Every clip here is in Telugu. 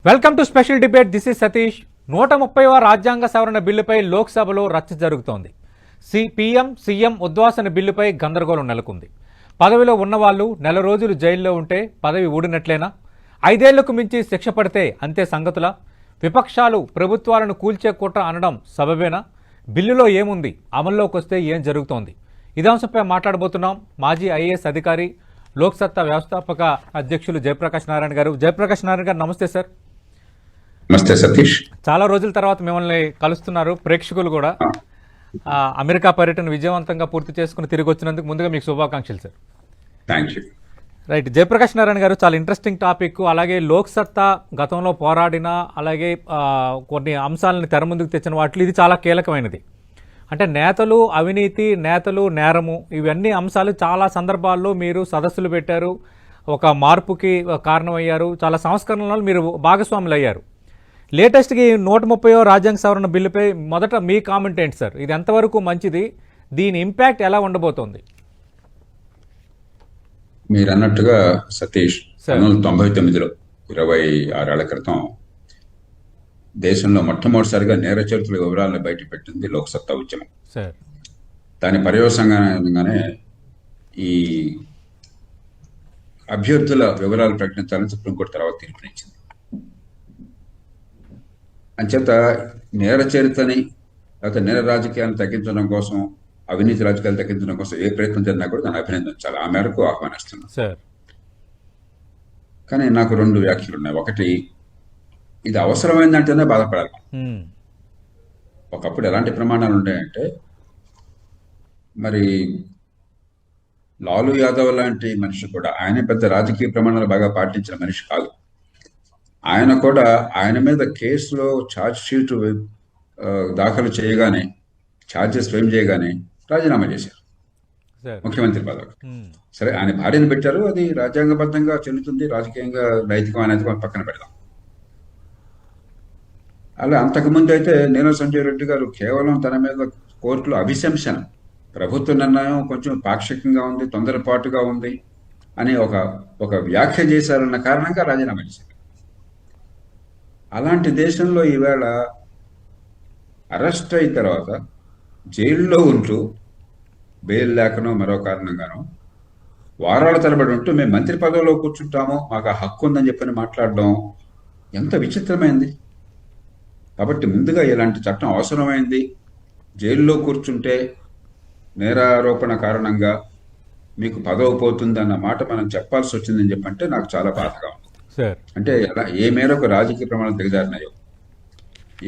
Welcome to special debate. This is Satish. 130వ రాజ్యాంగ సవరణ బిల్లుపై లోక్సభలో రచ్చ జరుగుతోంది. పీఎం సీఎం ఉద్వాసన బిల్లుపై గందరగోళం నెలకొంది. పదవిలో ఉన్నవాళ్లు నెల రోజులు జైల్లో ఉంటే పదవి ఊడినట్లేనా? 5 ఏళ్లకు మించి శిక్ష పడితే అంతే సంగతులా? విపక్షాలు ప్రభుత్వాలను కూల్చే కుట్ర అనడం సబబేనా? బిల్లులో ఏముంది? అమల్లోకి వస్తే ఏం జరుగుతోంది? ఇదే అంశంపై మాట్లాడబోతున్నాం. మాజీ ఐఏఎస్ అధికారి, లోక్సత్తా వ్యవస్థాపక అధ్యక్షులు జయప్రకాష్ నారాయణ గారు. జయప్రకాష్ నారాయణ గారు, నమస్తే సార్. నమస్తే సతీష్. చాలా రోజుల తర్వాత మిమ్మల్ని కలుస్తున్నారు. ప్రేక్షకులు కూడా అమెరికా పర్యటన విజయవంతంగా పూర్తి చేసుకుని తిరిగి వచ్చినందుకు ముందుగా మీకు శుభాకాంక్షలు sir. Thank you. Right, Jayaprakash Narayana గారు, చాలా ఇంట్రెస్టింగ్ టాపిక్. అలాగే లోక్సత్తా గతంలో పోరాడిన, అలాగే కొన్ని అంశాలను తెర ముందుకు తెచ్చిన వాటిలో ఇది చాలా కీలకమైనది. అంటే నేతలు అవినీతి, నేతలు నేరము, ఇవన్నీ అంశాలు చాలా సందర్భాల్లో మీరు సదస్సులు పెట్టారు, ఒక మార్పుకి కారణమయ్యారు, చాలా సంస్కరణలలో మీరు భాగస్వాములు అయ్యారు. లేటెస్ట్గా 130వ రాజ్యాంగ సవరణ బిల్లుపై మొదట మీ కామెంట్ ఏంటి సార్? ఇది ఎంతవరకు మంచిది? దీని ఇంపాక్ట్ ఎలా ఉండబోతోంది? మీరు అన్నట్టుగా సతీష్, 1999లో 26 ఏళ్ల క్రితం దేశంలో మొట్టమొదటిసారిగా నేర చరిత్రల వివరాలను బయటపెట్టింది లోక్సత్తా ఉద్యమం. దాని పర్యవసంగానే ఈ అభ్యర్థుల వివరాలు ప్రకటించాలని సుప్రీంకోర్టు తర్వాత తీర్పునిచ్చింది. అంచేత నేర చరిత్రని, లేకపోతే నేర రాజకీయాలను తగ్గించడం కోసం, అవినీతి రాజకీయాలు తగ్గించడం కోసం ఏ ప్రయత్నం జరిగినా కూడా దాన్ని అభినందించాలి. ఆ మేరకు ఆహ్వానిస్తున్నాను. కానీ నాకు 2 వ్యాఖ్యలు ఉన్నాయి. ఒకటి, ఇది అవసరమైందంటేనే బాధపడాలి. ఒకప్పుడు ఎలాంటి ప్రమాణాలు ఉన్నాయంటే, మరి లాలూ యాదవ్ లాంటి మనిషి కూడా, ఆయన పెద్ద రాజకీయ ప్రమాణాలు బాగా పాటించిన మనిషి కాదు. ఆయన కూడా ఆయన మీద కేసులో ఛార్జ్ షీట్ దాఖలు చేయగానే, ఛార్జెస్ ఫ్రేమ్ చేయగానే రాజీనామా చేశారు ముఖ్యమంత్రి పదవి. సరే, ఆయన భార్యను పెట్టారు, అది రాజ్యాంగబద్ధంగా చెల్లుతుంది, రాజకీయంగా నైతికం అనేది పక్కన పెడదాం. అలా అంతకుముందు అయితే నీలం సంజయ్ రెడ్డి గారు కేవలం తన మీద కోర్టులో అభిశంసన, ప్రభుత్వ నిర్ణయం కొంచెం పాక్షికంగా ఉంది, తొందరపాటుగా ఉంది అని ఒక వ్యాఖ్య చేశారన్న కారణంగా రాజీనామా చేశారు. అలాంటి దేశంలో ఈవేళ అరెస్ట్ అయిన తర్వాత జైల్లో ఉంటూ, బెయిల్ లేకనో మరో కారణంగానో వారాల తరబడి ఉంటూ మేము మంత్రి పదవిలో కూర్చుంటాము, మాకు ఆ హక్కు ఉందని చెప్పని మాట్లాడడం ఎంత విచిత్రమైంది. కాబట్టి ముందుగా ఇలాంటి చట్టం అవసరమైంది. జైల్లో కూర్చుంటే నేరారోపణ కారణంగా మీకు పదవి పోతుందన్న మాట మనం చెప్పాల్సి వచ్చిందని చెప్పంటే నాకు చాలా బాధగా ఉంది. అంటే ఏ మేరకు రాజకీయ ప్రమాణాలు దిగజారినాయో,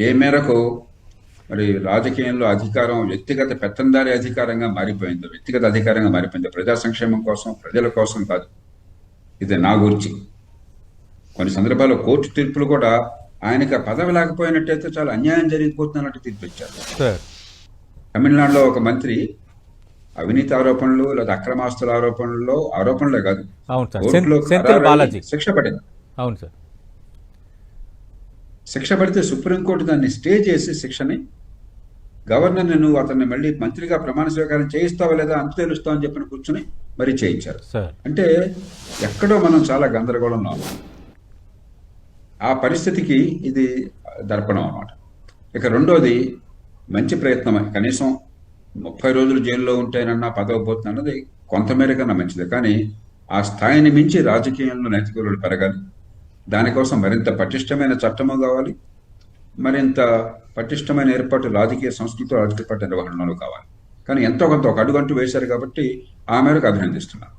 ఏ మేరకు మరి రాజకీయంలో అధికారం వ్యక్తిగత పెత్తందారి అధికారంగా మారిపోయిందో, వ్యక్తిగత అధికారంగా మారిపోయిందో, ప్రజా సంక్షేమం కోసం, ప్రజల కోసం కాదు, ఇది నా గురించి. కొన్ని సందర్భాల్లో కోర్టు తీర్పులు కూడా ఆయనకి పదవి లేకపోయినట్టయితే చాలా అన్యాయం జరిగిపోతున్నట్టు తీర్పు ఇచ్చారు. తమిళనాడులో ఒక మంత్రి అవినీతి ఆరోపణలు లేదా అక్రమాస్తుల ఆరోపణలే కాదు, శిక్ష పడింది. అవును సార్, శిక్ష పడితే సుప్రీంకోర్టు దాన్ని స్టే చేసి శిక్షని గవర్నర్ని, నువ్వు అతన్ని మళ్ళీ మంత్రిగా ప్రమాణ స్వీకారం చేయిస్తావా లేదా అంత తెలుస్తావు అని చెప్పిన కూర్చుని మరీ చేయించారు. అంటే ఎక్కడో మనం చాలా గందరగోళంలో ఉన్నాం. ఆ పరిస్థితికి ఇది దర్పణం అన్నమాట. ఇక రెండోది, మంచి ప్రయత్నమే. కనీసం 30 రోజులు జైల్లో ఉంటేనన్నా పదవి పోతుంది అన్నది కొంతమేరకన్నా మంచిదే. కానీ ఆ స్థాయిని మించి రాజకీయంలో నైతిక విలువలు పెరగాలి. దానికోసం మరింత పటిష్టమైన చట్టము కావాలి, మరింత పటిష్టమైన ఏర్పాటు రాజకీయ సంస్కృతి, రాజకీయ పార్టీ నిర్వహణలో కావాలి. కానీ ఎంతో కొంత ఒక అడుగంటూ వేశారు కాబట్టి ఆ మేరకు అభినందిస్తున్నారు.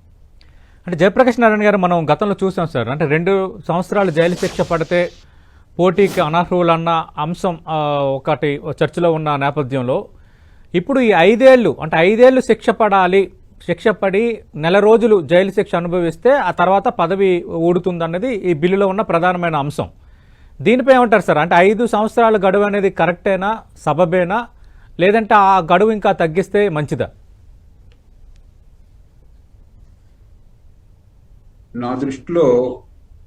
అంటే జయప్రకాష్ నారాయణ గారు, మనం గతంలో చూసాం సార్, అంటే 2 సంవత్సరాలు జైలు శిక్ష పడితే పోటీకి అనర్హులన్న అంశం ఒకటి చర్చలో ఉన్న నేపథ్యంలో ఇప్పుడు ఈ 5 ఏళ్ళు, అంటే 5 ఏళ్ళు శిక్ష పడాలి, శిక్ష పడి నెల రోజులు జైలు శిక్ష అనుభవిస్తే ఆ తర్వాత పదవి ఊడుతుందన్నది ఈ బిల్లులో ఉన్న ప్రధానమైన అంశం. దీనిపై ఏమంటారు సార్? అంటే 5 సంవత్సరాల గడువు అనేది కరెక్టేనా, సబబేనా, లేదంటే ఆ గడువు ఇంకా తగ్గిస్తే మంచిదా? నా దృష్టిలో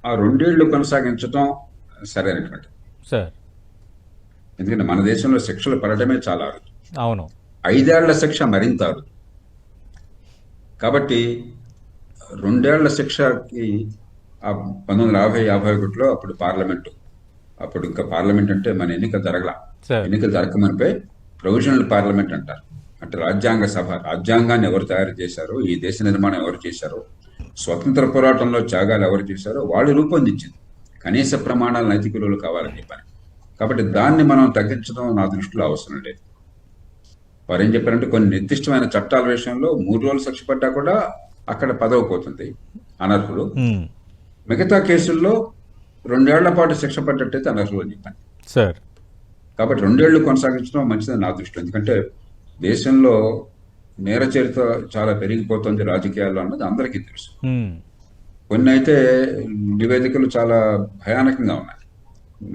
ఆ 2 ఏళ్లు కొనసాగించడం సరైనటువంటి సార్. ఎందుకంటే మన దేశంలో శిక్షలు పడటమే చాలా అరుదు. అవును, 5 ఏళ్ల శిక్ష మరింత అరుదు. కాబట్టి 2 ఏళ్ల శిక్షకి 1950-51లో అప్పుడు పార్లమెంటు అప్పుడు ఇంకా పార్లమెంట్ అంటే మన ఎన్నిక జరగల. సార్. ఎన్నికలు జరగమనిపై ప్రొవిజనల్ పార్లమెంట్ అంటారు. అంటే రాజ్యాంగ సభ, రాజ్యాంగాన్ని ఎవరు తయారు చేశారో, ఈ దేశ నిర్మాణం ఎవరు చేశారో, స్వతంత్ర పోరాటంలో త్యాగాలు ఎవరు చేశారో వాళ్ళు రూపొందించింది కనీస ప్రమాణాల నైతిక విలువలు కావాలని చెప్పని. కాబట్టి దాన్ని మనం తగ్గించడం నా దృష్టిలో అవసరం లేదు. వారు ఏం చెప్పారంటే కొన్ని నిర్దిష్టమైన చట్టాల విషయంలో 3 రోజులు శిక్ష పడ్డా కూడా అక్కడ పదవి పోతుంది అనర్హులు. మిగతా కేసుల్లో 2 ఏళ్ల పాటు శిక్ష పడ్డట్టయితే అనర్హులు అని చెప్పాను సార్. కాబట్టి 2 ఏళ్లు కొనసాగించడం మంచిదని నా దృష్టిలో. ఎందుకంటే దేశంలో నేర చరిత్ర చాలా పెరిగిపోతుంది రాజకీయాల్లో అన్నది అందరికీ తెలుసు. కొన్ని అయితే నివేదికలు చాలా భయానకంగా ఉన్నాయి.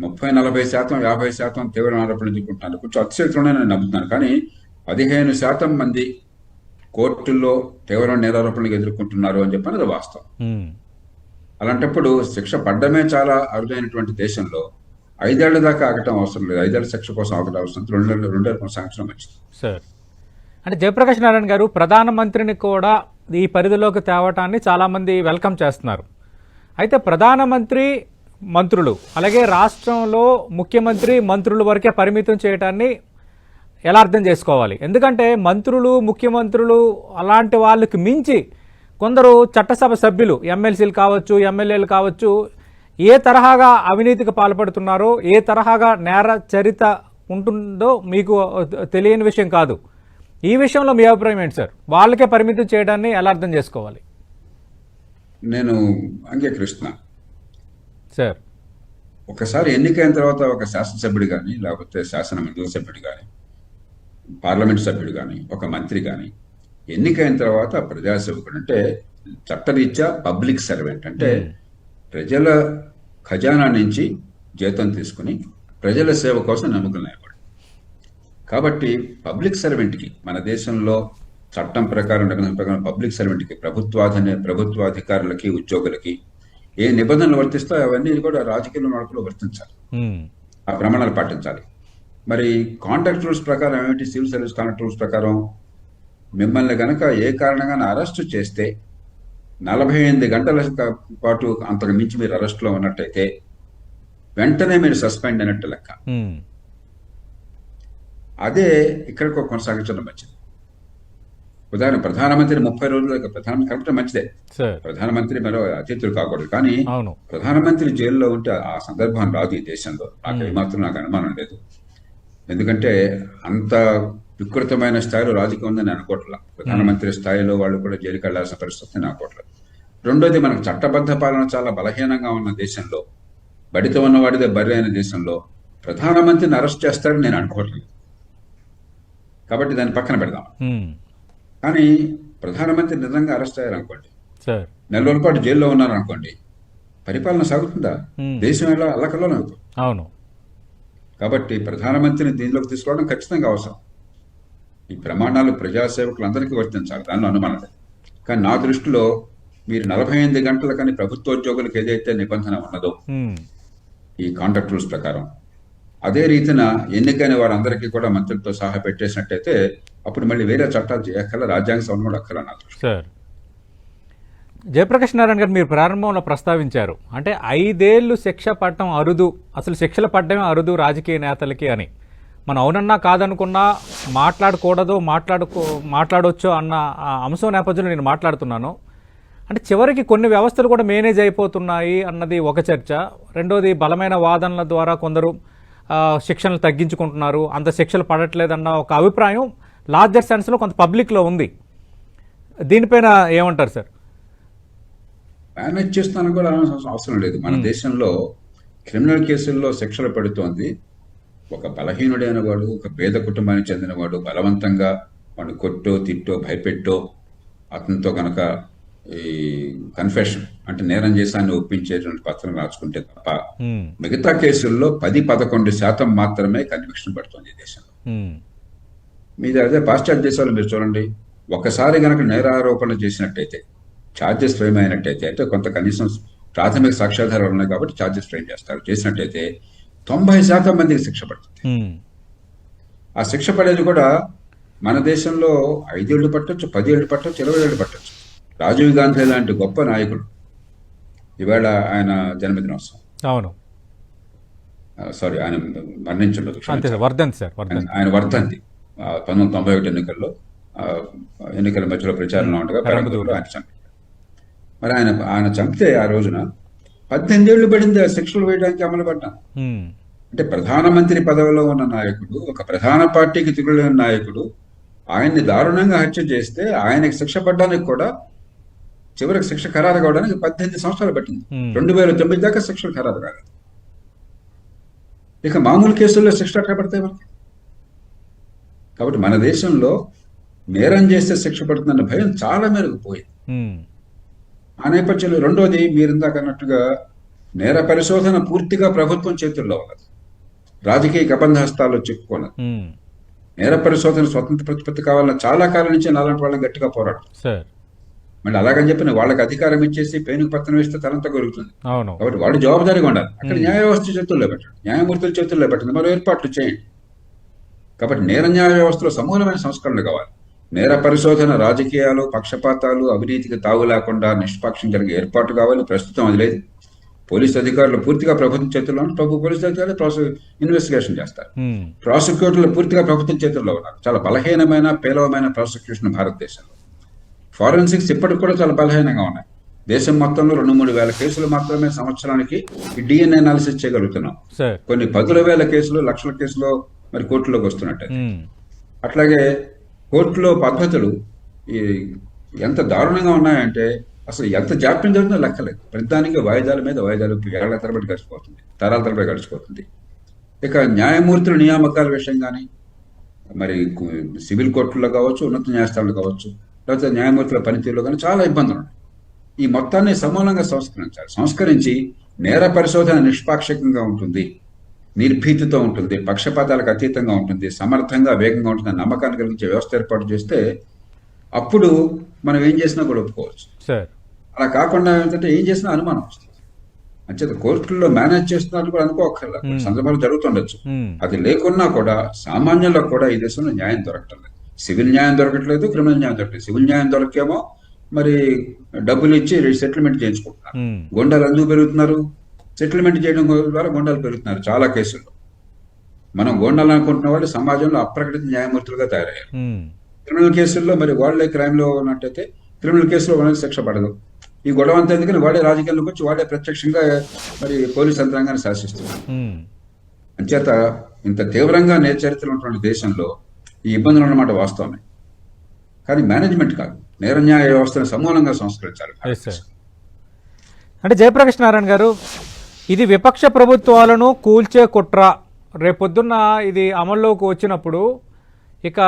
30-40%, 50% తీవ్ర ఆరోపణలు చెప్పుకుంటున్నాను. కొంచెం అతిశక్తిలోనే నేను నమ్ముతున్నాను. కానీ 15% మంది కోర్టుల్లో తీవ్ర నేరారోపణలు ఎదుర్కొంటున్నారు అని చెప్పి అది వాస్తవం. అలాంటప్పుడు శిక్ష పడ్డమే చాలా అరుదైనటువంటి దేశంలో 5 ఏళ్ల దాకా ఆగటం అవసరం లేదు. 5 ఏళ్ల శిక్ష కోసం ఆగటం అవసరం 2 ఏళ్ళు కొనసాగించడం మంచిది సార్. అంటే జయప్రకాష్ నారాయణ గారు ప్రధానమంత్రిని కూడా ఈ పరిధిలోకి తేవటాన్ని చాలామంది వెల్కమ్ చేస్తున్నారు. అయితే ప్రధానమంత్రి, మంత్రులు, అలాగే రాష్ట్రంలో ముఖ్యమంత్రి, మంత్రుల వరకే పరిమితం చేయడాన్ని ఎలా అర్థం చేసుకోవాలి? ఎందుకంటే మంత్రులు, ముఖ్యమంత్రులు అలాంటి వాళ్ళకి మించి కొందరు చట్టసభ సభ్యులు, ఎమ్మెల్సీలు కావచ్చు, ఎమ్మెల్యేలు కావచ్చు, ఏ తరహాగా అవినీతికి పాల్పడుతున్నారో, ఏ తరహాగా నేర చరిత్ర ఉంటుందో మీకు తెలియని విషయం కాదు. ఈ విషయంలో మీ అభిప్రాయం ఏంటి సార్? వాళ్ళకే పరిమితం చేయడాన్ని ఎలా అర్థం చేసుకోవాలి? నేను అంగీకరిస్తున్నా సార్. ఒకసారి ఎన్నికైన తర్వాత ఒక శాసనసభ్యుడు కానీ, లేకపోతే శాసన మండలి సభ్యుడు కానీ, పార్లమెంట్ సభ్యుడు కానీ, ఒక మంత్రి కానీ ఎన్నికైన తర్వాత ప్రజాసేవకుడు అంటే చట్టరీత్యా పబ్లిక్ సర్వెంట్ అంటే ప్రజల ఖజానా నుంచి జీతం తీసుకుని ప్రజల సేవ కోసం నమ్మకం లేవాడు. కాబట్టి పబ్లిక్ సర్వెంట్కి మన దేశంలో చట్టం ప్రకారం, నిబంధనల ప్రకారం పబ్లిక్ సర్వెంట్కి, ప్రభుత్వాధికారులకి, ఉద్యోగులకి ఏ నిబంధనలు వర్తిస్తాయో అవన్నీ కూడా రాజకీయ మార్పులో వర్తించాలి. ఆ ప్రమాణాలు పాటించాలి. మరి కాంట్రాక్ట్ రూల్స్ ప్రకారం ఏమిటి? సివిల్ సర్వీస్ కాంట్రాక్ట్ రూల్స్ ప్రకారం మిమ్మల్ని కనుక ఏ కారణంగా అరెస్టు చేస్తే 48 గంటల పాటు అంతకు మించి మీరు అరెస్టులో ఉన్నట్టయితే వెంటనే మీరు సస్పెండ్ అయినట్టు లెక్క. అదే ఇక్కడికి కొనసాగించడం మంచిది. ఉదాహరణ ప్రధానమంత్రి 30 రోజుల ప్రధానమంత్రి కరెక్ట్ మంచిదే. ప్రధానమంత్రి మరో అతిథులు కాకూడదు. కానీ ప్రధానమంత్రి జైల్లో ఉంటే ఆ సందర్భం రాదు ఈ దేశంలో. నాకు ఏమాత్రం నాకు అనుమానం లేదు. ఎందుకంటే అంత వికృతమైన స్థాయిలో రాజకీయం ఉందని అనుకోవట్లా. ప్రధానమంత్రి స్థాయిలో వాళ్ళు కూడా జైలుకి వెళ్లాల్సిన పరిస్థితి అనుకోవట్లేదు. రెండోది, మనకు చట్టబద్ధ పాలన చాలా బలహీనంగా ఉన్న దేశంలో, బడితో ఉన్నవాడిదే బర్రె అయిన దేశంలో ప్రధానమంత్రిని అరెస్ట్ చేస్తాడని నేను అనుకోవట్లేదు. కాబట్టి దాన్ని పక్కన పెడదాం. కానీ ప్రధానమంత్రి నిజంగా అరెస్ట్ అయ్యారనుకోండి, 4 రోజుల పాటు జైల్లో ఉన్నారనుకోండి, పరిపాలన సాగుతుందా? దేశం ఎలా అల్లకల్లోనే అవుతుంది. అవును. కాబట్టి ప్రధానమంత్రిని దీనిలోకి తీసుకోవడం ఖచ్చితంగా అవసరం. ఈ ప్రమాణాలు ప్రజాసేవకులందరికీ వర్తించాలి, దానిలో అనుమానం లేదు. కానీ నా దృష్టిలో మీరు 48 గంటల కానీ ప్రభుత్వోద్యోగులకు ఏదైతే నిబంధన ఉన్నదో ఈ కాంట్రాక్ట్ రూల్స్ ప్రకారం, అదే రీతిన ఎన్నికైన వారందరికీ కూడా మంత్రులతో సహా పెట్టేసినట్టయితే అప్పుడు మళ్ళీ వేరే చట్టాలు చేయక్కల, రాజ్యాంగ సవరణ కూడా అక్కల. నా దృష్టి. సార్, జయప్రకాష్ నారాయణ గారు మీరు ప్రారంభంలో ప్రస్తావించారు, అంటే 5 ఏళ్లు శిక్ష పడటం అరుదు, అసలు శిక్షలు పడడమే అరుదు రాజకీయ నేతలకి అని. మనం అవునన్నా కాదనుకున్నా మాట్లాడకూడదు, మాట్లాడవచ్చు అన్న అంశం నేపథ్యంలో నేను మాట్లాడుతున్నాను. అంటే చివరికి కొన్ని వ్యవస్థలు కూడా మేనేజ్ అయిపోతున్నాయి అన్నది ఒక చర్చ. రెండోది, బలమైన వాదనల ద్వారా కొందరు శిక్షణలు తగ్గించుకుంటున్నారు, అంత శిక్షలు పడట్లేదన్న ఒక అభిప్రాయం లార్జర్ సెన్స్లో కొంత పబ్లిక్లో ఉంది. దీనిపైన ఏమంటారు సార్? మేనేజ్ చేస్తానని కూడా అవసరం లేదు. మన దేశంలో క్రిమినల్ కేసుల్లో శిక్షలు పడుతోంది ఒక బలహీనుడైన వాడు, ఒక పేద కుటుంబానికి చెందినవాడు బలవంతంగా వాడిని కొట్టో, తిట్టో, భయపెట్టో అతనితో కనుక ఈ కన్ఫెషన్ అంటే నేరం చేశాన్ని ఒప్పించేటువంటి పత్రం రాసుకుంటే తప్ప మిగతా కేసుల్లో 10-11% మాత్రమే కన్విక్షన్ పడుతుంది దేశంలో. మీద అదే పాశ్చాత్య దేశాలు మీరు చూడండి, ఒకసారి గనక నేరారోపణ చేసినట్టయితే, ఛార్జెస్ ఫ్రేమ్ అయినట్టయితే, అంటే కొంత కనీసం ప్రాథమిక సాక్ష్యాధారాలు ఉన్నాయి కాబట్టి ఛార్జెస్ ఫ్రేమ్ చేసినట్టయితే 90% మందికి శిక్ష పడుతుంది. ఆ శిక్ష పడేది కూడా మన దేశంలో 5 ఏళ్ళు పట్టొచ్చు, 10 ఏళ్ళు పట్టొచ్చు, 20 ఏళ్ళు పట్టొచ్చు. రాజీవ్ గాంధీ లాంటి గొప్ప నాయకుడు ఇవాళ ఆయన జన్మదినోత్సవం. అవును. సారీ, ఆయన మరణించుండదు, అంతే సార్, వర్ధంతి సార్, వర్ధంతి. ఆయన వర్ధంతి 1991 ఎన్నికల్లో ఎన్నికల మధ్యలో ప్రచారంలో ఉండగా పెరంబదూరులో ఆయన చంపారు. మరి ఆయన చంపితే ఆ రోజున 18 ఏళ్లు పడింది ఆ శిక్షలు వేయడానికి అమలు పడ్డాను. అంటే ప్రధానమంత్రి పదవిలో ఉన్న నాయకుడు, ఒక ప్రధాన పార్టీకి తిరుగులేని నాయకుడు, ఆయన్ని దారుణంగా హత్య చేస్తే ఆయనకి శిక్ష పడ్డానికి కూడా చివరికి శిక్ష ఖరారు కావడానికి 18 సంవత్సరాలు పట్టింది. 2009 దాకా శిక్షలు ఖరారు కాలేదు. ఇక మామూలు కేసుల్లో శిక్ష ఎక్కడ పడతాయి మనకి? కాబట్టి మన దేశంలో నేరం చేస్తే శిక్ష పడుతుందన్న భయం చాలా మేరకు పోయింది. ఆ నేపథ్యంలో రెండోది, మీరు ఇందాక అన్నట్టుగా నేర పరిశోధన పూర్తిగా ప్రభుత్వం చేతుల్లో ఉన్నది, రాజకీయ కబంధ హస్తాల్లో చిక్కుకున్నది. నేర పరిశోధన స్వతంత్ర ప్రతిపత్తి కావాలన్న చాలా కాలం నుంచి అలాంటి వాళ్ళని గట్టిగా పోరాడు. మళ్ళీ అలాగని చెప్పిన వాళ్ళకి అధికారం ఇచ్చేసి పేనుకు పత్రం వేస్తే తలంతా కలుగుతుంది. కాబట్టి వాళ్ళు జవాబుదారీగా ఉండాలి. అక్కడ న్యాయ వ్యవస్థ చేతుల్లో పెట్టండి, న్యాయమూర్తుల చేతుల్లో పెట్టండి, మరో ఏర్పాట్లు చేయండి. కాబట్టి నేర న్యాయ వ్యవస్థలో సమూలమైన సంస్కరణలు కావాలి. నేర పరిశోధన రాజకీయాలు, పక్షపాతాలు, అవినీతికి తావు లేకుండా నిష్పాక్షం జరిగే ఏర్పాటు కావాలి. ప్రస్తుతం అది లేదు. పోలీసు అధికారులు పూర్తిగా ప్రభుత్వం చేతుల్లో ఉన్నారు. పోలీసు అధికారులు ఇన్వెస్టిగేషన్ చేస్తారు. ప్రాసిక్యూటర్లు పూర్తిగా ప్రభుత్వం చేతుల్లో ఉన్నారు. చాలా బలహీనమైన పేలవమైన ప్రాసిక్యూషన్ భారతదేశంలో. ఫారెన్సిక్స్ ఇప్పటికి కూడా చాలా బలహీనంగా ఉన్నాయి. దేశం మొత్తంలో 2-3 వేల కేసులు మాత్రమే సంవత్సరానికి ఈ డిఎన్ఏ అనాలిసిస్ చేయగలుగుతున్నాం. కొన్ని 10,000 కేసులు, లక్షల కేసులు మరి కోర్టులోకి వస్తున్నట్టు. అట్లాగే కోర్టులో పద్ధతులు ఎంత దారుణంగా ఉన్నాయంటే అసలు ఎంత జాప్యం జరుగుతుందో లెక్కలేదు. ప్రతిదానికి వాయిదాల మీద వాయిదాలు, ఏళ్ల తరబడి గడిచిపోతుంది, తరాల తరబడి గడిచిపోతుంది. ఇక న్యాయమూర్తుల నియామకాల విషయం కానీ, మరి సివిల్ కోర్టుల్లో కావచ్చు, ఉన్నత న్యాయస్థానాలు కావచ్చు, లేకపోతే న్యాయమూర్తుల పనితీరులో కానీ చాలా ఇబ్బందులు ఉన్నాయి. ఈ మొత్తాన్ని సమూలంగా సంస్కరించాలి. సంస్కరించి నేర పరిశోధన నిష్పాక్షికంగా ఉంటుంది, నిర్భీతితో ఉంటుంది, పక్షపాతాలకు అతీతంగా ఉంటుంది, సమర్థంగా వేగంగా ఉంటుంది, నమ్మకాన్ని కలిగించే వ్యవస్థ ఏర్పాటు చేస్తే అప్పుడు మనం ఏం చేసినా కూడా ఒప్పుకోవచ్చు. అలా కాకుండా ఏంటంటే ఏం చేసినా అనుమానం వస్తుంది. అంచేత కోర్టుల్లో మేనేజ్ చేస్తున్నారు కూడా అనుకోకర్లేదు, సందర్భాలు జరుగుతుండొచ్చు. అది లేకున్నా కూడా సామాన్యులకు కూడా ఈ దేశంలో న్యాయం దొరకటం లేదు. సివిల్ న్యాయం దొరకట్లేదు, క్రిమినల్ న్యాయం దొరకలేదు. సివిల్ న్యాయం దొరకేమో మరి డబ్బులు ఇచ్చి సెటిల్మెంట్ చేయించుకుంటున్నారు. గొండాలు ఎందుకు పెరుగుతున్నారు? సెటిల్మెంట్ చేయడం ద్వారా గొండాలు పెరుగుతున్నారు చాలా కేసుల్లో. మనం గొండాలు అనుకుంటున్న వాళ్ళు సమాజంలో అప్రకటిత న్యాయమూర్తులుగా తయారయ్యారు. క్రిమినల్ కేసుల్లో మరి వాళ్ళే క్రైమ్లో ఉన్నట్టయితే క్రిమినల్ కేసులో వాళ్ళకి శిక్ష పడదు. ఈ గొడవ అంతా ఎందుకని వాడే రాజకీయాల్లోకి వచ్చి వాడే ప్రత్యక్షంగా మరి పోలీస్ యంత్రాంగాన్ని శాసిస్తున్నారు. అంచేత ఇంత తీవ్రంగా నేర చరిత్రలు ఉన్నటువంటి దేశంలో ఈ ఇబ్బందులు అన్నమాట వాస్తవమే. కానీ మేనేజ్మెంట్ కాదు, నేర న్యాయ వ్యవస్థను సమూలంగా సంస్కరించాలి. అంటే జయప్రకాష్ నారాయణ గారు, ఇది విపక్ష ప్రభుత్వాలను కూల్చే కుట్ర. రేపొద్దున్న ఇది అమల్లోకి వచ్చినప్పుడు ఇక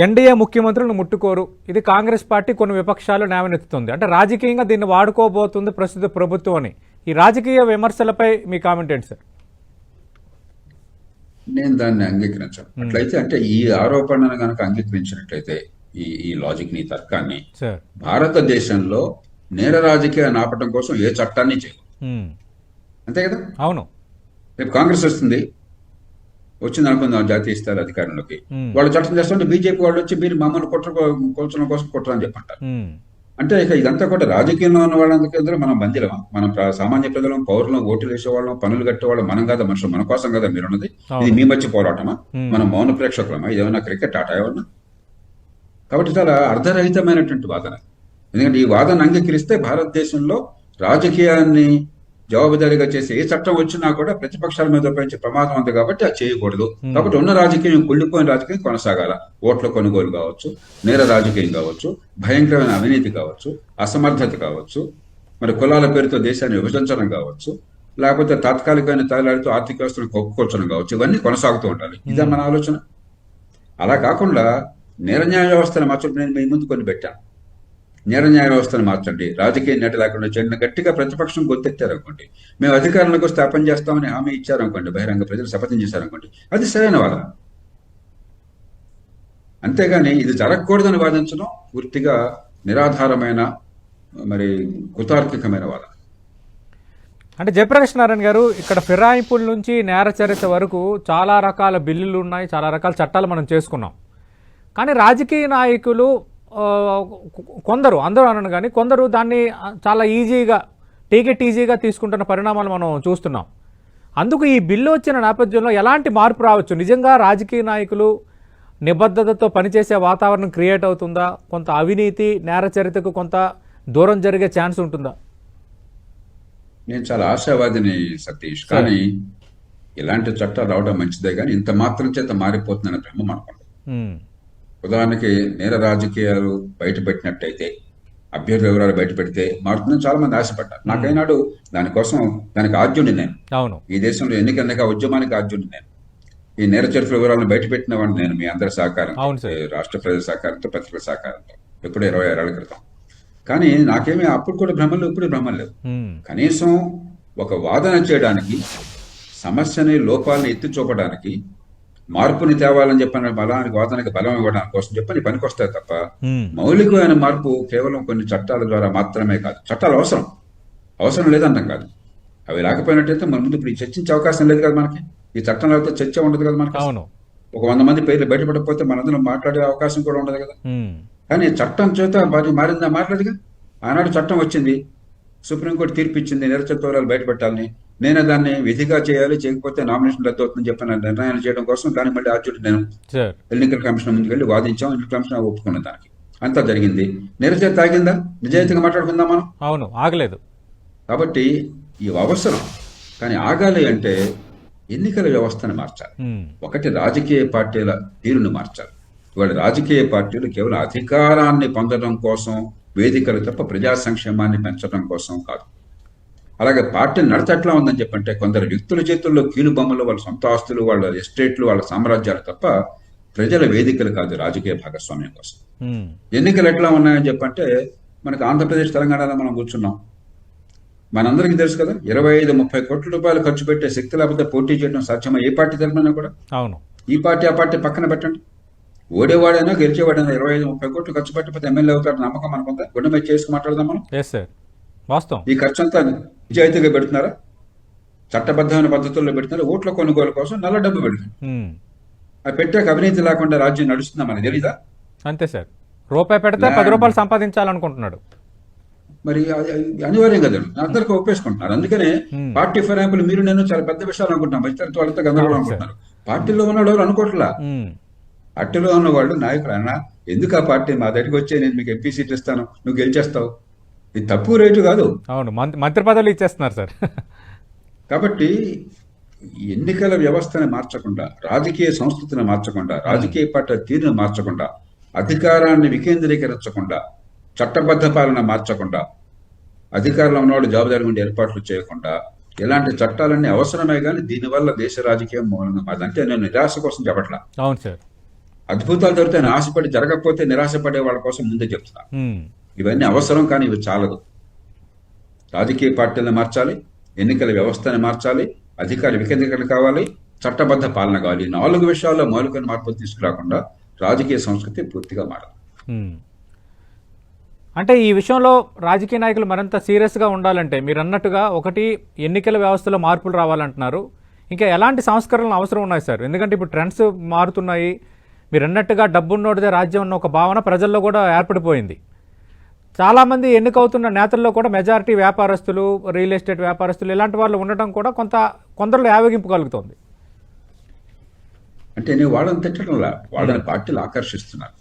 ఎన్డీఏ ముఖ్యమంత్రులను ముట్టుకోరు. ఇది కాంగ్రెస్ పార్టీ కొన్ని విపక్షాలు న్యాయనెత్తుతుంది. అంటే రాజకీయంగా దీన్ని వాడుకోబోతుంది ప్రస్తుత ప్రభుత్వం అని. ఈ రాజకీయ విమర్శలపై మీ కామెంట్ ఏంటి సార్? నేను దాన్ని అంగీకరించాను. అట్లయితే అంటే ఈ ఆరోపణను కనుక అంగీకరించినట్లయితే ఈ లాజిక్ ని, తర్కాన్ని, భారతదేశంలో నేర రాజకీయాన్ని ఆపటం కోసం ఏ చట్టాన్ని చేయదు. అంతే కదా? అవును. రేపు కాంగ్రెస్ వచ్చింది అనుకుందాం, జాతీయ స్థాయి అధికారంలోకి, వాళ్ళు చట్టం చేస్తుంటే బీజేపీ వాళ్ళు వచ్చి మీరు మమ్మల్ని కూల్చడం కోసం కుట్రని చెప్పంటారు. అంటే ఇక ఇదంతా కూడా రాజకీయంలో ఉన్న వాళ్ళందరూ మనం బందీలమా? మనం సామాన్య ప్రజలం, పౌరులం, ఓట్లు వేసేవాళ్ళం, పనులు కట్టేవాళ్ళం మనం కదా, మనుషులు మన కోసం కదా మీరున్నది. ఇది మీ మధ్య పోరాటమా? మనం మౌన ప్రేక్షకులమా? ఇదేమన్నా క్రికెట్ ఆట ఏమన్నా? కాబట్టి చాలా అర్ధరహితమైనటువంటి వాదన. ఎందుకంటే ఈ వాదన అంగీకరిస్తే భారతదేశంలో రాజకీయాన్ని జవాబుదారీగా చేసే ఏ చట్టం వచ్చినా కూడా ప్రతిపక్షాల మీద ఉపయోగించే ప్రమాదం ఉంది. కాబట్టి అది చేయకూడదు. కాబట్టి ఉన్న రాజకీయం, కుళ్ళిపోయిన రాజకీయం కొనసాగాల. ఓట్ల కొనుగోలు కావచ్చు, నేర రాజకీయం కావచ్చు, భయంకరమైన అవినీతి కావచ్చు, అసమర్థత కావచ్చు, మరి కులాల పేరుతో దేశాన్ని విభజించడం కావచ్చు, లేకపోతే తాత్కాలికమైన తైలాలతో ఆర్థిక వ్యవస్థను కొక్కుకొచ్చడం కావచ్చు, ఇవన్నీ కొనసాగుతూ ఉండాలి. ఇదే మన ఆలోచన. అలా కాకుండా నేర న్యాయ వ్యవస్థను మార్చడం, నేను మీ ముందు కొన్ని పెట్టాను. నేర న్యాయ వ్యవస్థను మార్చండి, రాజకీయ నేట లేకుండా చేయండి, గట్టిగా ప్రతిపక్షం గొంతెత్తారనుకోండి, మేము అధికారంలోకి వస్తే పని చేస్తామని హామీ ఇచ్చారనుకోండి, బహిరంగ ప్రజలు శపథం చేశారనుకోండి, అది సరైన వాదన. అంతేగాని ఇది జరగకూడదని వాదించడం పూర్తిగా నిరాధారమైన, మరి కుతార్కికమైన వాదన. అంటే జయప్రకాష్ నారాయణ గారు, ఇక్కడ ఫిరాయింపుల నుంచి నేర చరిత్ర వరకు చాలా రకాల బిల్లులు ఉన్నాయి, చాలా రకాల చట్టాలు మనం చేసుకున్నాం. కానీ రాజకీయ నాయకులు కొందరు, అందరూ అనను కానీ కొందరు దాన్ని చాలా ఈజీగా, టేక్ ఇట్ ఈజీగా తీసుకుంటున్న పరిణామాలు మనం చూస్తున్నాం. అందుకు ఈ బిల్లు వచ్చిన నేపథ్యంలో ఎలాంటి మార్పు రావచ్చు? నిజంగా రాజకీయ నాయకులు నిబద్ధతతో పనిచేసే వాతావరణం క్రియేట్ అవుతుందా? కొంత అవినీతి నేర చరిత్రకు కొంత దూరం జరిగే ఛాన్స్ ఉంటుందా? నేను చాలా ఆశావాదిని సతీష్, కానీ ఇలాంటి చట్టాలు రావడం మంచిదే, కానీ ఇంత మాత్రం చేత మారిపోతుందనే భ్రమ మనకుంది. ఉదాహరణకి నేర రాజకీయాలు బయట పెట్టినట్టయితే, అభ్యర్థి వివరాలు బయట పెడితే మారుతుందని చాలా మంది ఆశపడ్డారు. నాకైనాడు దానికి ఆద్యుడిని నేను. అవును, ఈ దేశంలో ఎన్నికల ఉద్యమానికి ఆద్యుడిని నేను. ఈ నేర చరిత్ర వివరాలను బయట పెట్టిన వాడిని నేను, మీ అందరి సహకారం, రాష్ట్ర ప్రజల సహకారంతో, పత్రికల సహకారంతో, ఎప్పుడో 26 ఏళ్ల క్రితం. కానీ నాకేమీ అప్పుడు కూడా భ్రమలు, ఇప్పుడు భ్రమలు లేవు. కనీసం ఒక వాదన చేయడానికి, సమస్యని, లోపాలని ఎత్తి చూపడానికి, మార్పుని తేవాలని చెప్పిన వాదనకి బలం ఇవ్వడానికి కోసం చెప్పని పనికొస్తాయి తప్ప మౌలికమైన మార్పు కేవలం కొన్ని చట్టాల ద్వారా మాత్రమే కాదు. చట్టాలు అవసరం లేదంటాం కాదు. అవి లేకపోయినట్టయితే మన ముందు ఇప్పుడు చర్చించే అవకాశం లేదు కదా మనకి. ఈ చట్టం లేకపోతే చర్చ ఉండదు కదా మనకి. ఒక 100 మంది పేర్లు బయటపడకపోతే మనందరం మాట్లాడే అవకాశం కూడా ఉండదు కదా. కానీ చట్టం చేత మారిందా? మాట్లాడదుగా. ఆనాడు చట్టం వచ్చింది, సుప్రీంకోర్టు తీర్పు ఇచ్చింది, నేర చరిత్ర వివరాలు బయటపెట్టాలని. నేనే దాన్ని విధిగా చేయాలి, చేయకపోతే నామినేషన్ రద్దు అవుతుందని చెప్పిన నిర్ణయాలు చేయడం కోసం దాన్ని మళ్ళీ ఆర్జుడు నేను ఎన్నికల కమిషన్ ముందుకు వెళ్ళి వాదించాం. ఎన్నికల కమిషన్ ఒప్పుకున్న దానికి అంతా జరిగింది. నేర చరిత్ర ఆగిందా? నిజాయితీగా మాట్లాడుకుందాం మనం. అవును, ఆగలేదు. కాబట్టి ఈ అవసరం. కానీ ఆగాలి అంటే ఎన్నికల వ్యవస్థను మార్చాలి. ఒకటి, రాజకీయ పార్టీల తీరును మార్చాలి. ఇవాళ రాజకీయ పార్టీలు కేవలం అధికారాన్ని పొందడం కోసం వేదికలు తప్ప ప్రజా సంక్షేమాన్ని పెంచడం కోసం కాదు. అలాగే పార్టీ నడత ఎట్లా ఉందని చెప్పంటే, కొందరు వ్యక్తుల చేతుల్లో కీలు బొమ్మలు, వాళ్ళ సొంత ఆస్తులు, వాళ్ళ ఎస్టేట్లు, వాళ్ళ సామ్రాజ్యాలు తప్ప ప్రజల వేదికలు కాదు రాజకీయ భాగస్వామ్యం కోసం. ఎన్నికలు ఎట్లా ఉన్నాయని చెప్పంటే, మనకు ఆంధ్రప్రదేశ్, తెలంగాణలో మనం కూర్చున్నాం. మనందరికీ తెలుసు కదా, 25-30 కోట్ల రూపాయలు ఖర్చు పెట్టే శక్తి లేకపోతే పోటీ చేయడం సాధ్యమా? ఏ పార్టీ తరఫున కూడా. అవును, ఈ పార్టీ ఆ పార్టీ పక్కన పెట్టండి. ఓడేవాడైనా గెలిచేవాడైనా 25-30 కోట్లు ఖర్చు పెట్టకపోతే ఎమ్మెల్యే అవుతాడు నమ్మకం మనకుందా? గుండె మీద చేసుకు మాట్లాడదాం మనం. ఈ ఖర్చు అంతా నిజాయితీగా పెడుతున్నారా? చట్టబద్ధమైన పద్ధతుల్లో పెడుతున్నారా? ఓట్ల కొనుగోలు కోసం నల్ల డబ్బు పెడుతున్నారు. అది పెట్టాక అవినీతి లేకుండా రాజ్యం నడుస్తుందా మనకు తెలీదా? అంతే సార్. రూపాయి పెడితే 10 రూపాయలు సంపాదించాలనుకుంటున్నాడు. మరి అనివార్యం కదా, అందరికీ ఒప్పేసుకుంటున్నారు. అందుకనే పార్టీ ఫిరాయింపులు మీరు నేను చాలా పెద్ద విషయాలు అనుకుంటున్నాం. మధ్యతరగతి వాళ్ళతో గందరగోళం అనుకుంటున్నారు. పార్టీలో ఉన్నవాళ్ళు ఎవరు అనుకోవట్లా. పార్టీలో ఉన్న వాళ్ళు నాయకులు అన్నా, ఎందుకు ఆ పార్టీ మా దగ్గరికి వచ్చే నేను మీకు ఎంపీ సీట్ ఇస్తాను, నువ్వు గెలిచేస్తావు, ఇది తప్పు రేటు కాదు. అవును, మంత్రి పదవులు ఇచ్చేస్తున్నారు సార్. కాబట్టి ఎన్నికల వ్యవస్థని మార్చకుండా, రాజకీయ సంస్కృతిని మార్చకుండా, రాజకీయ పార్టీల తీరును మార్చకుండా, అధికారాన్ని వికేంద్రీకరించకుండా, చట్టబద్ధ పాలన మార్చకుండా, అధికారంలో ఉన్నవాళ్ళు జవాబుదారీ ఉండే ఏర్పాట్లు చేయకుండా, ఇలాంటి చట్టాలన్నీ అవసరమే. కానీ దీనివల్ల దేశ రాజకీయం మూలంగా మాదంటే నేను నిరాశ కోసం చెప్పట్లా. అవును సార్. అద్భుతాలు జరిగితే ఆశపడి, జరగకపోతే నిరాశపడే వాళ్ళ కోసం ముందే చెప్తున్నా. ఇవన్నీ అవసరం, కానీ ఇవి చాలదు. రాజకీయ పార్టీలను మార్చాలి, ఎన్నికల వ్యవస్థని మార్చాలి, అధికార వికేంద్రీకరణ కావాలి, చట్టబద్ధ పాలన కావాలి. 4 విషయాల్లో మౌలిక మార్పులు తీసుకురాకుండా రాజకీయ సంస్కృతి పూర్తిగా మారాలి. అంటే ఈ విషయంలో రాజకీయ నాయకులు మరింత సీరియస్గా ఉండాలంటే మీరు అన్నట్టుగా, ఒకటి ఎన్నికల వ్యవస్థలో మార్పులు రావాలంటున్నారు. ఇంకా ఎలాంటి సంస్కరణలు అవసరం ఉన్నాయి సార్? ఎందుకంటే ఇప్పుడు ట్రెండ్స్ మారుతున్నాయి. మీరు అన్నట్టుగా డబ్బున్నోడిదే రాజ్యం అన్న ఒక భావన ప్రజల్లో కూడా ఏర్పడిపోయింది. చాలామంది ఎన్నికవుతున్న నేతల్లో కూడా మెజారిటీ వ్యాపారస్తులు, రియల్ ఎస్టేట్ వ్యాపారస్తులు, ఇలాంటి వాళ్ళు ఉండటం కూడా కొందరిలో ఆవేగింపు కలుగుతోంది. అంటే నేను వాళ్ళని తిట్టడంలా, వాళ్ళని పార్టీలు ఆకర్షిస్తున్నారు.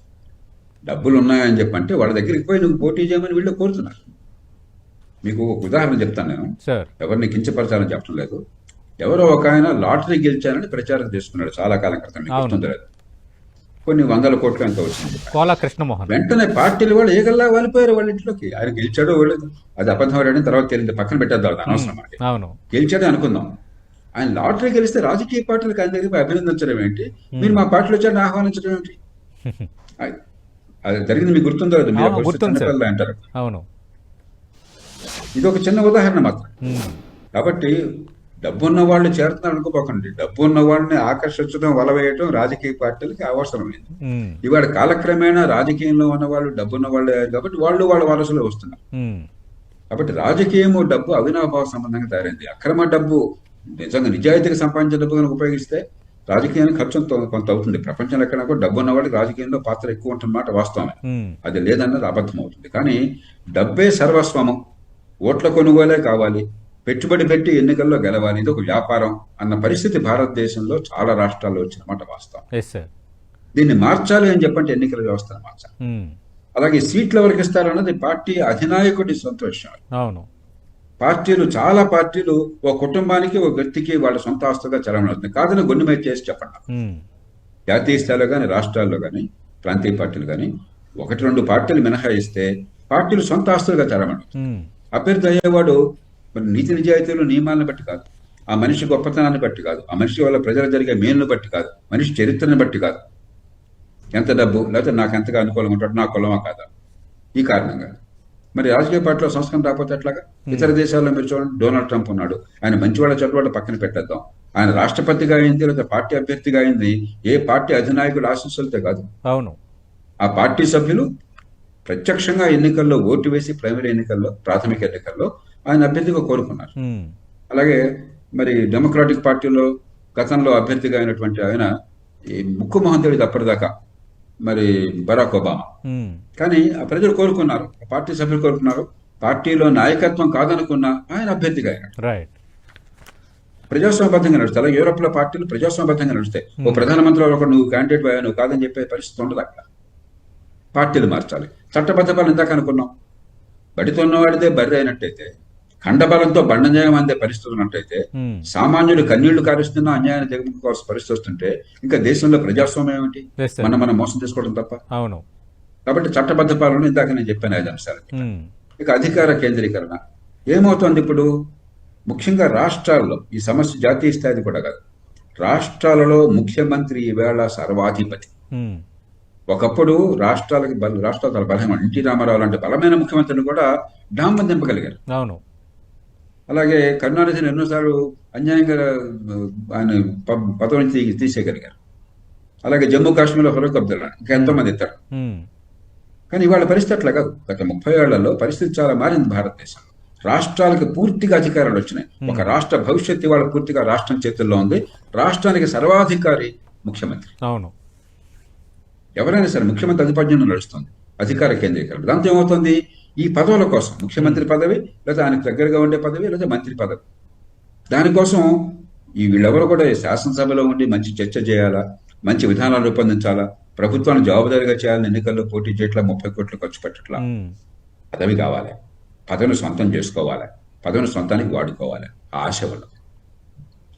డబ్బులు ఉన్నాయని చెప్పంటే వాళ్ళ దగ్గరికి పోయి నువ్వు పోటీ చేయమని వీళ్ళు కోరుతున్నారు. మీకు ఒక ఉదాహరణ చెప్తాను నేను, ఎవరిని కించపరచాలని చెప్పడం లేదు. ఎవరో ఒక ఆయన లాటరీ గెలిచానని ప్రచారం చేసుకున్నాడు చాలా కాలం క్రితం, మీకు గుర్తుండలేదు. కొన్ని 100 కోట్లు ఎంత వచ్చింది. కోలా కృష్ణమోహన్. వెంటనే పార్టీలు వాళ్ళు ఏగల్లా వాలిపోయారు వాళ్ళ ఇంట్లోకి. ఆయన గెలిచాడో వాళ్ళు అది అబద్ధం ఆడని తర్వాత తెలియదు, పక్కన పెట్టేద్దాం, అనవసరం మనకి. గెలిచాడే అనుకుందాం. ఆయన లాటరీ గెలిస్తే రాజకీయ పార్టీలకు ఆయన దగ్గర అభినందించడం ఏంటి, మీరు మా పార్టీలో వచ్చారని ఆహ్వానించడం ఏంటి? అది జరిగింది మీకు గుర్తుందో మీరు అంటారు. అవును, ఇది ఒక చిన్న ఉదాహరణ మాత్రం. కాబట్టి డబ్బున్న వాళ్ళు చేరుతున్నారు అనుకోపోకండి. డబ్బు ఉన్న వాళ్ళని ఆకర్షించడం, వలవేయటం రాజకీయ పార్టీలకి అవసరమైంది. ఇవాళ కాలక్రమేణా రాజకీయంలో ఉన్న వాళ్ళు డబ్బున్న వాళ్ళు కాబట్టి వాళ్ళ వారసులో వస్తున్నారు. కాబట్టి రాజకీయము, డబ్బు అవినాభావ సంబంధంగా తయారైంది. అక్రమ డబ్బు, నిజంగా నిజాయితీగా సంపాదించిన డబ్బు కనుక ఉపయోగిస్తే రాజకీయానికి ఖర్చు కొంత అవుతుంది. ప్రపంచంలో ఎక్కడ కూడా డబ్బు ఉన్న వాళ్ళకి రాజకీయంలో పాత్ర ఎక్కువ ఉంటుందన్నమాట వాస్తవమే. అది లేదన్నది అబద్ధం అవుతుంది. కానీ డబ్బే సర్వస్వము, ఓట్ల కొనుగోలే కావాలి, పెట్టుబడి పెట్టి ఎన్నికల్లో గెలవాలి, ఇది ఒక వ్యాపారం అన్న పరిస్థితి భారతదేశంలో చాలా రాష్ట్రాల్లో వచ్చినమాట వాస్తవం. Yes sir. దీన్ని మార్చాలి అని చెప్పంటే ఎన్నికల వ్యవస్థను మార్చాలి. అలాగే సీట్లు ఎవరికి ఇస్తారన్నది పార్టీ అధినాయకుడి సొంత విషయం. అవును. చాలా పార్టీలు ఓ కుటుంబానికి ఓ వ్యక్తికి వాళ్ళ సొంత ఆస్తుగా చలమవుతుంది. కాదని గొన్నిమై చేసి చెప్పండి. జాతీయ స్థాయిలో కానీ రాష్ట్రాల్లో కానీ ప్రాంతీయ పార్టీలు కానీ 1-2 పార్టీలు మినహాయిస్తే పార్టీలు సొంత ఆస్తులుగా చలమవుతుంది. అభ్యర్థి అయ్యేవాడు మరి నీతి నిజాయితీలు నియమాలను బట్టి కాదు, ఆ మనిషి గొప్పతనాన్ని బట్టి కాదు, ఆ మనిషి వల్ల ప్రజలు జరిగే మేలును బట్టి కాదు, మనిషి చరిత్రను బట్టి కాదు, ఎంత డబ్బు లేకపోతే నాకు ఎంతగా అనుకూలంగా ఉంటాడు, నా కులమా కాదా, ఈ కారణంగా. మరి రాజకీయ పార్టీలో సంస్కరణ రాకపోతే ఎట్లాగా? ఇతర దేశాల్లో మీరు చూడండి, డొనాల్డ్ ట్రంప్ ఉన్నాడు, ఆయన మంచివాళ్ళ చెడ్డవాళ్ళ పక్కన పెట్టేద్దాం. ఆయన రాష్ట్రపతిగా అయింది లేదా పార్టీ అభ్యర్థిగా అయింది ఏ పార్టీ అధినాయకుడు ఆశీస్సులతో కాదు. అవును. ఆ పార్టీ సభ్యులు ప్రత్యక్షంగా ఎన్నికల్లో ఓటు వేసి ప్రైమరీ ఎన్నికల్లో ప్రాథమిక ఎన్నికల్లో ఆయన అభ్యర్థిగా కోరుకున్నారు. అలాగే మరి డెమోక్రాటిక్ పార్టీలో గతంలో అభ్యర్థిగా అయినటువంటి ఆయన ఈ ముక్కు మొహం తెలియదు అప్పటిదాకా మరి బరాక్ ఒబామా. కానీ ఆ ప్రజలు కోరుకున్నారు, పార్టీ సభ్యులు కోరుకున్నారు, పార్టీలో నాయకత్వం కాదనుకున్న ఆయన అభ్యర్థిగా అయినాడు. ప్రజాస్వామ్యబద్ధంగా నడుస్తాయి. అలాగే యూరోప్ లో పార్టీలు ప్రజాస్వామ్యబద్ధంగా నడుస్తాయి. ఓ ప్రధానమంత్రి ఒకటి నువ్వు క్యాండిడేట్ అయ్యా, నువ్వు కాదని చెప్పే పరిస్థితి ఉండదు. అక్కడ పార్టీలు మార్చాలి. చట్టబద్ధ బలం ఇందాక అనుకున్నాం, బడితో ఉన్నవాడిదే బర్రె అయినట్టయితే, ఖండబలంతో బండన్యాయం అందే పరిస్థితి ఉన్నట్టయితే, సామాన్యులు కన్నీళ్లు కారుస్తున్నా అన్యాయాన్ని దిగముకోవాల్సిన పరిస్థితి వస్తుంటే ఇంకా దేశంలో ప్రజాస్వామ్యం ఏమిటి? మనం మోసం చేసుకోవడం తప్ప. అవును. కాబట్టి చట్టబద్ధ పాలన ఇందాక నేను చెప్పాను 5 అంశాలు. ఇక అధికార కేంద్రీకరణ ఏమవుతోంది ఇప్పుడు? ముఖ్యంగా రాష్ట్రాల్లో ఈ సమస్య జాతీయ స్థాయిది కూడా కాదు, రాష్ట్రాలలో ముఖ్యమంత్రి ఈవేళ సర్వాధిపతి. ఒకప్పుడు రాష్ట్రాల బలహీన ఎన్టీ రామారావు లాంటి బలమైన ముఖ్యమంత్రిని కూడా డాంబం దింపగలిగారు. అవును. అలాగే కరుణానిధిని ఎన్నోసార్లు అన్యాయంగా ఆయన పదవి నుంచి తీసేయగలిగారు. అలాగే జమ్మూ కాశ్మీర్లో ఫరూక్ అబ్దుల్లా, ఇంకా ఎంతో మంది ఇద్దరు. కానీ ఇవాళ పరిస్థితి అట్లా కాదు. గత 30 ఏళ్లలో పరిస్థితి చాలా మారింది భారతదేశం. రాష్ట్రాలకు పూర్తిగా అధికారాలు వచ్చినాయి. ఒక రాష్ట్ర భవిష్యత్తు ఇవాళ పూర్తిగా రాష్ట్రం చేతుల్లో ఉంది. రాష్ట్రానికి సర్వాధికారి ముఖ్యమంత్రి. అవును. ఎవరైనా సరే ముఖ్యమంత్రి అధిపత్యంలో నడుస్తుంది అధికార కేంద్రీకరణ. దాంతో ఏమవుతుంది? ఈ పదవుల కోసం ముఖ్యమంత్రి పదవి లేదా ఆయనకు దగ్గరగా ఉండే పదవి లేదా మంత్రి పదవి, దానికోసం వీళ్ళెవరు కూడా శాసనసభలో ఉండి మంచి చర్చ చేయాలా, మంచి విధానాలు రూపొందించాలా, ప్రభుత్వాన్ని జవాబుదారీగా చేయాలని ఎన్నికల్లో పోటీ చేయట్లా, 30 కోట్లు ఖర్చు పెట్టట్లా. పదవి కావాలి, పదవిని సొంతం చేసుకోవాలి, పదవిని సొంతానికి వాడుకోవాలి, ఆ ఆశ వల్ల.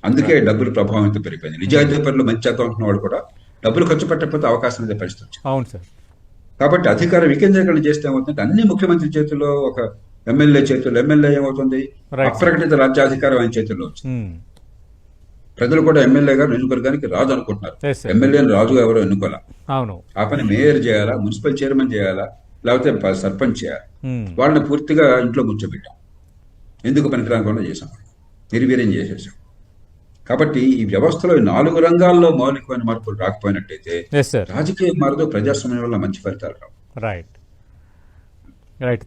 అందుకే డబ్బులు ప్రభావంతో పెరిగిపోయింది. నిజాయితీ పనులు మంచి అకౌంట్ వాడు కూడా డబ్బులు ఖర్చు పెట్టకపోతే అవకాశం లేదే పరిస్థితి వచ్చింది. అవును సార్. కాబట్టి అధికార వికేంద్రీకరణ చేస్తే ఏమవుతుంది? అన్ని ముఖ్యమంత్రి చేతుల్లో, ఒక ఎమ్మెల్యే చేతుల్లో. ఎమ్మెల్యే ఏమవుతుంది? అప్రకటిత రాజ్యాధికారం ఆయన చేతుల్లో వచ్చింది. ప్రజలు కూడా ఎమ్మెల్యే గారు నియోజకవర్గానికి రాజు అనుకుంటున్నారు. ఎమ్మెల్యేని రాజుగా ఎవరో ఎన్నుకోవాలా. అవును. ఆ పని మేయర్ చేయాలా, మున్సిపల్ చైర్మన్ చేయాలా, లేకపోతే సర్పంచ్ చేయాలి. వాళ్ళని పూర్తిగా ఇంట్లో కూర్చోబెట్టాం. ఎందుకు పనికిరాకుండా చేశాం, నిర్వీర్యం చేసేసాం. కాబట్టి ఈ వ్యవస్థలో 4 రంగాల్లో మౌలికమైన మార్పులు రాకపోయినట్టయితే రాజకీయం మారదు, ప్రజాస్వామ్యం వల్ల మంచి ఫలితాలు రావు. Right.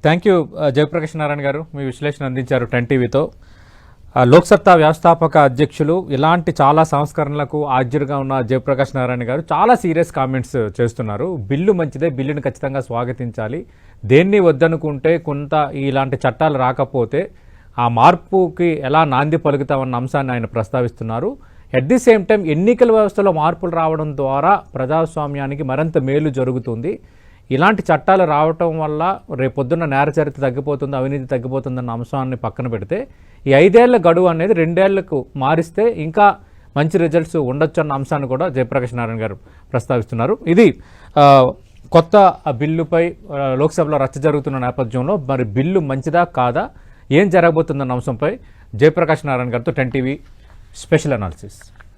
Thank you Jayaprakash Narayana garu, మీ విశ్లేషణ అందించారు 10 టీవీతో. లోక్సత్తా వ్యవస్థాపక అధ్యక్షులు ఇలాంటి చాలా సంస్కరణలకు ఆజ్యులుగా ఉన్న జయప్రకాష్ నారాయణ గారు చాలా సీరియస్ కామెంట్స్ చేస్తున్నారు. బిల్లు మంచిదే, బిల్లును ఖచ్చితంగా స్వాగతించాలి, దేన్ని వద్దనుకుంటే కొంత ఇలాంటి చట్టాలు రాకపోతే ఆ మార్పుకి ఎలా నాంది పలుకుతామన్న అంశాన్ని ఆయన ప్రస్తావిస్తున్నారు. ఎట్ ది సేమ్ టైం ఎన్నికల వ్యవస్థలో మార్పులు రావడం ద్వారా ప్రజాస్వామ్యానికి మరింత మేలు జరుగుతుంది. ఇలాంటి చట్టాలు రావటం వల్ల రేపొద్దున్న నేర చరిత్ర తగ్గిపోతుంది, అవినీతి తగ్గిపోతుందన్న అంశాన్ని పక్కన పెడితే ఈ 5 ఏళ్ల గడువు అనేది 2 ఏళ్లకు మారిస్తే ఇంకా మంచి రిజల్ట్స్ ఉండొచ్చు అన్న అంశాన్ని కూడా జయప్రకాష్ నారాయణ గారు ప్రస్తావిస్తున్నారు. ఇది కొత్త బిల్లుపై లోక్సభలో రచ్చ జరుగుతున్న నేపథ్యంలో మరి బిల్లు మంచిదా కాదా, ఏం జరగబోతుందన్న అంశంపై జయప్రకాష్ నారాయణ గారితో 10 టీవీ స్పెషల్ అనాలిసిస్.